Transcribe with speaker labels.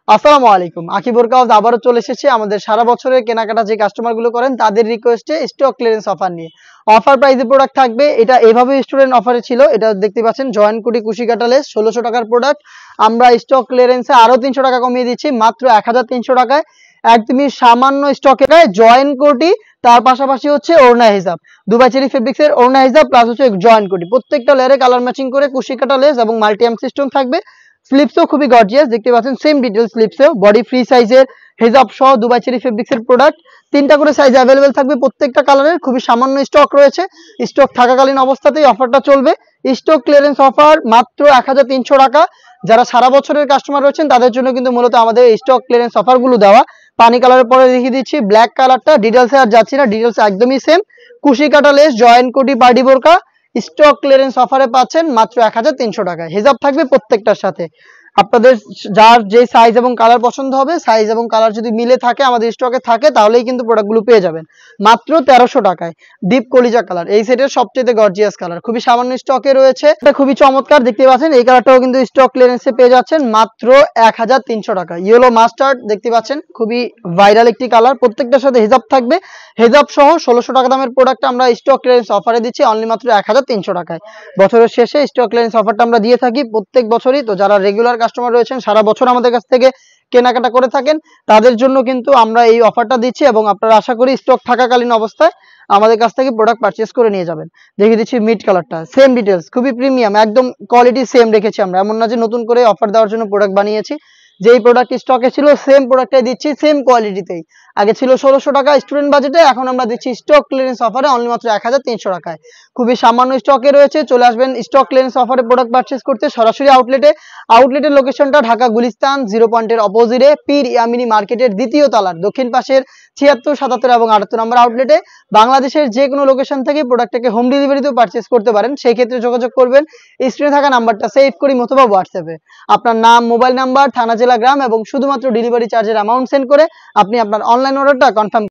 Speaker 1: আসসালামু আলাইকুম। আকিব ওয়ার্কহাউস আবারও চলে এসেছে আমাদের সারা বছরের কেনাকাটা যে কাস্টমারগুলো করেন তাদের রিকোয়েস্টে স্টক ক্লিয়ারেন্স অফার নিয়ে। অফার প্রাইসে প্রোডাক্ট থাকবে। এটা এভাবে স্টুডেন্ট অফারে ছিল। এটা দেখতে পাচ্ছেন জয়েন্ট কোটি কুশিকাটা লেস ১৬০০ টাকার প্রোডাক্ট। আমরা স্টক ক্লিয়ারেন্সে আরো ৩০০ টাকা কমিয়ে দিচ্ছি মাত্র ১৩০০ টাকায়। একদমই সামান্য স্টকে জয়েন্ট কোটি, তার পাশাপাশি হচ্ছে ওড়না হিজাব, দুবাই চেরি ফেব্রিক্স এর ওড়না হিজাব প্লাস হচ্ছে জয়েন্ট কোটি। প্রত্যেকটা লেয়ারে কালার ম্যাচিং করে কুশিকাটা লেস এবং মাল্টি আর্ম সিস্টেম থাকবে। স্লিপসও খুবই গর্জিয়াস, দেখতে পাচ্ছেন সেম ডিটেইলস স্লিপসেও বডি ফ্রি সাইজের হেজাব সহ দুবাই চেরি ফেব্রিক্স এর প্রোডাক্ট। ৩টা করে সাইজ অ্যাভেলেবেল থাকবে প্রত্যেকটা কালারের। খুবই সামান্য স্টক রয়েছে। স্টক থাকাকালীন অবস্থাতেই অফারটা চলবে। স্টক ক্লিয়ারেন্স অফার মাত্র ১৩০০ টাকা। যারা সারা বছরের কাস্টমার রয়েছেন তাদের জন্য কিন্তু মূলত আমাদের স্টক ক্লিয়ারেন্স অফারগুলো দেওয়া। পানি কালারের পরে দেখিয়ে দিচ্ছি ব্ল্যাক কালারটা, ডিটেইলসে আর যাচ্ছি না, ডিটেইলস একদমই সেম। কুশি কাটা লেস, জয়েন্ট কোটি, পার্টি বোরকা স্টক ক্লিয়ারেন্স অফারে পাচ্ছেন মাত্র ১৩০০ টাকায়। হিজাব থাকবে প্রত্যেকটার সাথে। আপনাদের যার যে সাইজ এবং কালার পছন্দ হবে, সাইজ এবং কালার যদি মিলে থাকে, আমাদের স্টকে থাকে, তাহলেই কিন্তু প্রোডাক্টগুলো পেয়ে যাবেন মাত্র ১৩০০ টাকায়। ডিপ কলিজা কালার এই সেটের সবচেয়ে গর্জিয়াস কালার, খুবই সামান্য স্টকে রয়েছে। এটা খুবই চমৎকার, দেখতে পাচ্ছেন এই কালারটাও কিন্তু স্টক ক্লিয়ারেন্সে পেয়ে যাচ্ছেন মাত্র ১৩০০ টাকা। ইয়েলো মাস্টার্ড দেখতে পাচ্ছেন, খুবই ভাইরাল একটি কালার। প্রত্যেকটার সাথে হিজাব থাকবে। হেজাব সহ ১৬০০ টাকা দামের প্রোডাক্ট আমরা স্টক ক্লিয়ারেন্স অফারে দিচ্ছি অনলি মাত্র ১৩০০ টাকায়। বছরের শেষে স্টক ক্লিয়ারেন্স অফারটা আমরা দিয়ে থাকি প্রত্যেক বছরই। তো যারা রেগুলার কাস্টমার রয়েছেন, সারা বছর আমাদের কাছ থেকে কেনাকাটা করে থাকেন, তাদের জন্য কিন্তু আমরা এই অফারটা দিচ্ছি এবং আপনারা আশা করি স্টক থাকাকালীন অবস্থায় আমাদের কাছ থেকে প্রোডাক্ট পারচেজ করে নিয়ে যাবেন। দেখিয়ে দিচ্ছি মিড কালারটা, সেম ডিটেলস, খুবই প্রিমিয়াম, একদম কোয়ালিটি সেম রেখেছি আমরা। এমন না যে নতুন করে অফার দেওয়ার জন্য প্রোডাক্ট বানিয়েছি। যেই প্রোডাক্ট স্টকে ছিল সেম প্রোডাক্টটাই দিচ্ছি, সেম কোয়ালিটিতেই। আগে ছিল ১৬০০ টাকা স্টুডেন্ট বাজেটে, এখন আমরা দিচ্ছি স্টক ক্লিয়ারেন্স অফারে অনলি মাত্র ১৩০০ টাকায়। খুবই সামান্য স্টকে রয়েছে। চলে আসবেন স্টক ক্লিয়ারেন্স অফারে প্রোডাক্ট পারচেজ করতে সরাসরি আউটলেটে। আউটলেটের লোকেশনটা ঢাকা গুলিস্তান 0 পয়েন্টের অপোজিটে পীর ইয়ামিনী মার্কেটের দ্বিতীয় তলার দক্ষিণ পাশের ৭৬, ৭৭ এবং ৭৮ নম্বর আউটলেটে। বাংলাদেশের যে কোনো লোকেশন থেকে প্রোডাক্টটাকে হোম ডেলিভারিতেও পারচেজ করতে পারেন। সেই ক্ষেত্রে যোগাযোগ করবেন স্ক্রিনে থাকা নাম্বারটা সেভ করি অথবা হোয়াটসঅ্যাপে। আপনার নাম, মোবাইল নাম্বার, থানা, জেলা, গ্রাম এবং শুধুমাত্র ডেলিভারি চার্জের অ্যামাউন্ট সেন্ড করে আপনি আপনার অনলাইন অর্ডারটা কনফার্ম